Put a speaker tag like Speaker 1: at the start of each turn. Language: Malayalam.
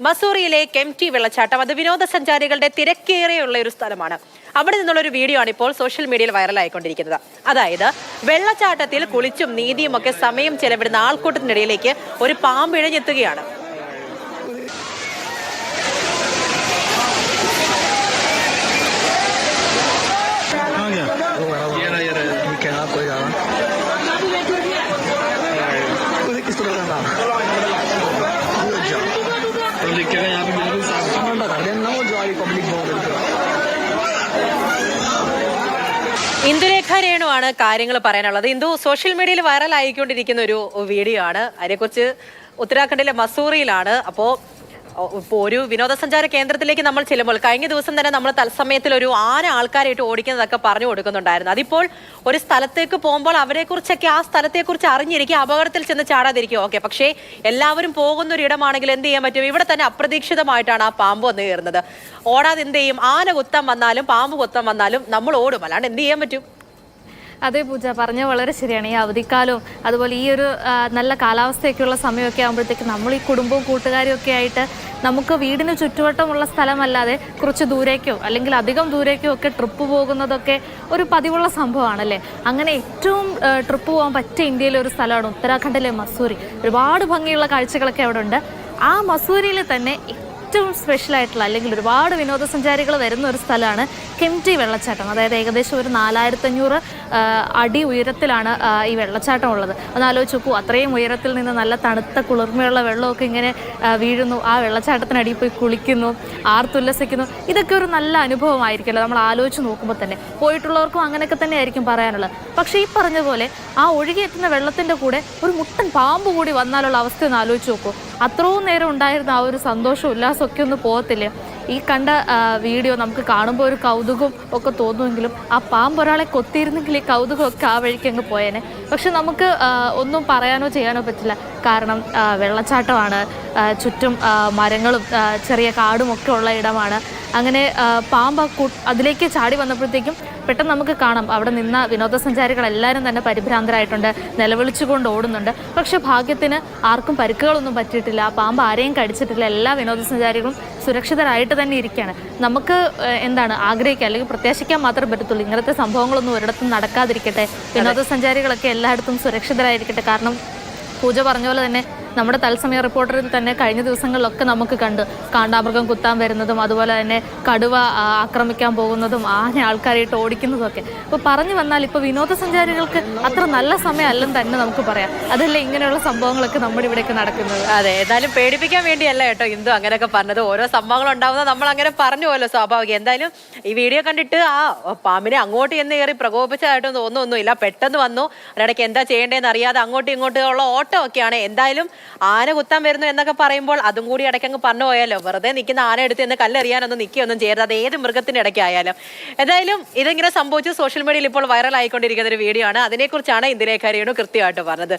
Speaker 1: മസൂറിയിലെ കെംപ്റ്റി വെള്ളച്ചാട്ടം അത് വിനോദസഞ്ചാരികളുടെ തിരക്കേറിയുള്ള ഒരു സ്ഥലമാണ്. അവിടെ നിന്നുള്ള ഒരു വീഡിയോ ആണ് ഇപ്പോൾ സോഷ്യൽ മീഡിയയിൽ വൈറലായിക്കൊണ്ടിരിക്കുന്നത്. അതായത് വെള്ളച്ചാട്ടത്തിൽ കുളിച്ചും നീതിയും ഒക്കെ സമയം ചെലവിടുന്ന ആൾക്കൂട്ടത്തിനിടയിലേക്ക് ഒരു പാമ്പ് ഇഴഞ്ഞെത്തുകയാണ്. ഇന്ദുലേഖ രേണുവാണ് കാര്യങ്ങൾ പറയാനുള്ളത്. ഇന്ദു, സോഷ്യൽ മീഡിയയിൽ വൈറൽ ആയിക്കൊണ്ടിരിക്കുന്ന ഒരു വീഡിയോ ആണ്. അതിനെക്കുറിച്ച് ഉത്തരാഖണ്ഡിലെ മസൂറിയിലാണ്. അപ്പോൾ ഒരു വിനോദസഞ്ചാര കേന്ദ്രത്തിലേക്ക് നമ്മൾ ചെല്ലുമ്പോൾ കഴിഞ്ഞ ദിവസം തന്നെ നമ്മൾ തത്സമയത്തിൽ ഒരു ആന ആൾക്കാരായിട്ട് ഓടിക്കുന്നതൊക്കെ പറഞ്ഞു കൊടുക്കുന്നുണ്ടായിരുന്നു. അതിപ്പോൾ ഒരു സ്ഥലത്തേക്ക് പോകുമ്പോൾ അവരെക്കുറിച്ചൊക്കെ ആ സ്ഥലത്തെക്കുറിച്ച് അറിഞ്ഞിരിക്കുക, അപകടത്തിൽ ചെന്ന് ചാടാതിരിക്കുക. ഓക്കെ, പക്ഷേ എല്ലാവരും പോകുന്ന ഒരു ഇടമാണെങ്കിൽ എന്ത് ചെയ്യാൻ പറ്റും? ഇവിടെ തന്നെ അപ്രതീക്ഷിതമായിട്ടാണ് ആ പാമ്പ് വന്നു കയറുന്നത്. ഓടാതെ എന്ത് ചെയ്യും? ആന കുത്തം വന്നാലും പാമ്പ് കുത്തം വന്നാലും നമ്മൾ ഓടും, അല്ലാണ്ട് എന്ത് ചെയ്യാൻ പറ്റും?
Speaker 2: അതെ പൂജ, പറഞ്ഞ വളരെ ശരിയാണ്. ഈ അവധിക്കാലവും അതുപോലെ ഈ ഒരു നല്ല കാലാവസ്ഥയൊക്കെയുള്ള സമയമൊക്കെ ആകുമ്പോഴത്തേക്ക് നമ്മൾ ഈ കുടുംബവും കൂട്ടുകാരും ഒക്കെ ആയിട്ട് നമുക്ക് വീടിന് ചുറ്റുവട്ടമുള്ള സ്ഥലമല്ലാതെ കുറച്ച് ദൂരേക്കോ അല്ലെങ്കിൽ അധികം ദൂരേക്കോ ഒക്കെ ട്രിപ്പ് പോകുന്നതൊക്കെ ഒരു പതിവുള്ള സംഭവമാണല്ലേ. അങ്ങനെ ഏറ്റവും ട്രിപ്പ് പോകാൻ പറ്റിയ ഇന്ത്യയിലെ ഒരു സ്ഥലമാണ് ഉത്തരാഖണ്ഡിലെ മസൂറി. ഒരുപാട് ഭംഗിയുള്ള കാഴ്ചകളൊക്കെ അവിടെ ഉണ്ട്. ആ മസൂരിയിൽ തന്നെ ഏറ്റവും സ്പെഷ്യലായിട്ടുള്ള അല്ലെങ്കിൽ ഒരുപാട് വിനോദസഞ്ചാരികൾ വരുന്ന ഒരു സ്ഥലമാണ് കെംപ്റ്റി വെള്ളച്ചാട്ടം. അതായത് ഏകദേശം ഒരു 4500 അടി ഉയരത്തിലാണ് ഈ വെള്ളച്ചാട്ടം ഉള്ളത്. ഒന്ന് ആലോചിച്ച് നോക്കൂ, അത്രയും ഉയരത്തിൽ നിന്ന് നല്ല തണുത്ത കുളിർമയുള്ള വെള്ളമൊക്കെ ഇങ്ങനെ വീഴുന്നു, ആ വെള്ളച്ചാട്ടത്തിനടിയിൽ പോയി കുളിക്കുന്നു, ആർത്തുല്ലസിക്കുന്നു. ഇതൊക്കെ ഒരു നല്ല അനുഭവമായിരിക്കുമല്ലോ നമ്മൾ ആലോചിച്ച് നോക്കുമ്പോൾ തന്നെ. പോയിട്ടുള്ളവർക്കും അങ്ങനെയൊക്കെ തന്നെ ആയിരിക്കും പറയാനുള്ളത്. പക്ഷേ ഈ പറഞ്ഞ പോലെ ആ ഒഴുകിയെത്തുന്ന വെള്ളത്തിൻ്റെ കൂടെ ഒരു മുട്ടൻ പാമ്പ് കൂടി വന്നാലുള്ള അവസ്ഥ ഒന്ന് ആലോചിച്ച് നോക്കൂ. അത്രയും നേരം ഉണ്ടായിരുന്ന ആ ഒരു സന്തോഷവും ഉല്ലാസമൊക്കെ ഒന്ന് പോകത്തില്ല. ഈ കണ്ട വീഡിയോ നമുക്ക് കാണുമ്പോൾ ഒരു കൗതുകം ഒക്കെ തോന്നുമെങ്കിലും ആ പാമ്പ് ഒരാളെ കൊത്തിയിരുന്നെങ്കിൽ ഈ കൗതുകമൊക്കെ ആ വഴിക്ക് അങ്ങ് പോയേനെ. പക്ഷെ നമുക്ക് ഒന്നും പറയാനോ ചെയ്യാനോ പറ്റില്ല. കാരണം വെള്ളച്ചാട്ടമാണ്, ചുറ്റും മരങ്ങളും ചെറിയ കാടും ഒക്കെ ഉള്ള ഇടമാണ്. അങ്ങനെ പാമ്പ് അതിലേക്ക് ചാടി വന്നപ്പോഴത്തേക്കും പെട്ടെന്ന് നമുക്ക് കാണാം അവിടെ നിന്ന വിനോദസഞ്ചാരികളെല്ലാവരും തന്നെ പരിഭ്രാന്തരായിട്ടുണ്ട്, നിലവിളിച്ചുകൊണ്ട് ഓടുന്നുണ്ട്. പക്ഷെ ഭാഗ്യത്തിന് ആർക്കും പരിക്കുകളൊന്നും പറ്റിയിട്ടില്ല, പാമ്പ് ആരെയും കടിച്ചിട്ടില്ല. എല്ലാ വിനോദസഞ്ചാരികളും സുരക്ഷിതരായിട്ട് തന്നെ ഇരിക്കുകയാണ്. നമുക്ക് എന്താണ് ആഗ്രഹിക്കുക അല്ലെങ്കിൽ പ്രത്യാശിക്കാൻ മാത്രമേ പറ്റത്തുള്ളൂ. ഇങ്ങനത്തെ സംഭവങ്ങളൊന്നും ഒരിടത്തും നടക്കാതിരിക്കട്ടെ, വിനോദസഞ്ചാരികളൊക്കെ എല്ലായിടത്തും സുരക്ഷിതരായിരിക്കട്ടെ. കാരണം പൂജ പറഞ്ഞ പോലെ തന്നെ നമ്മുടെ തത്സമയ റിപ്പോർട്ടറിൽ തന്നെ കഴിഞ്ഞ ദിവസങ്ങളിലൊക്കെ നമുക്ക് കാണ്ടാമൃഗം കുത്താൻ വരുന്നതും അതുപോലെ തന്നെ കടുവ ആക്രമിക്കാൻ പോകുന്നതും ആന ആൾക്കാരായിട്ട് ഓടിക്കുന്നതും ഒക്കെ. അപ്പോൾ പറഞ്ഞു വന്നാൽ ഇപ്പോൾ വിനോദസഞ്ചാരികൾക്ക് അത്ര നല്ല സമയമല്ലെന്ന് തന്നെ നമുക്ക് പറയാം. അതല്ലേ ഇങ്ങനെയുള്ള സംഭവങ്ങളൊക്കെ നമ്മുടെ ഇവിടെയൊക്കെ നടക്കുന്നത്.
Speaker 1: അതെ, എന്തായാലും പേടിപ്പിക്കാൻ വേണ്ടിയല്ല കേട്ടോ ഇന്ദു അങ്ങനെയൊക്കെ പറഞ്ഞത്. ഓരോ സംഭവങ്ങൾ ഉണ്ടാവുന്നത് നമ്മൾ അങ്ങനെ പറഞ്ഞു പോലോ, സ്വാഭാവികം. എന്തായാലും ഈ വീഡിയോ കണ്ടിട്ട് ആ പാമ്പിനെ അങ്ങോട്ട് എന്ന് കയറി പ്രകോപിച്ചതായിട്ടൊന്നും ഒന്നുമില്ല. പെട്ടെന്ന് വന്നു, അതിനിടയ്ക്ക് എന്താ ചെയ്യേണ്ടതെന്ന് അറിയാതെ അങ്ങോട്ടും ഇങ്ങോട്ടും ഉള്ള ഓട്ടം ഒക്കെയാണ്. എന്തായാലും ആന കുത്താൻ വരുന്നു എന്നൊക്കെ പറയുമ്പോൾ അതും കൂടി ഇടയ്ക്കങ്ങ് പറഞ്ഞു പോയാലോ. വെറുതെ നിൽക്കുന്ന ആന എടുത്ത് എന്ന് കല്ലെറിയാനൊന്നും നിൽക്കുകയൊന്നും ചെയ്യരുത്, അത് ഏത് മൃഗത്തിന്റെ ഇടയ്ക്കായാലും. എന്തായാലും ഇതിങ്ങനെ സംഭവിച്ചു സോഷ്യൽ മീഡിയയിൽ ഇപ്പോൾ വൈറൽ ആയിക്കൊണ്ടിരിക്കുന്ന ഒരു വീഡിയോ ആണ്. അതിനെക്കുറിച്ചാണ് ഇന്ദുലേഖ രേണു കൃത്യമായിട്ട് പറഞ്ഞത്.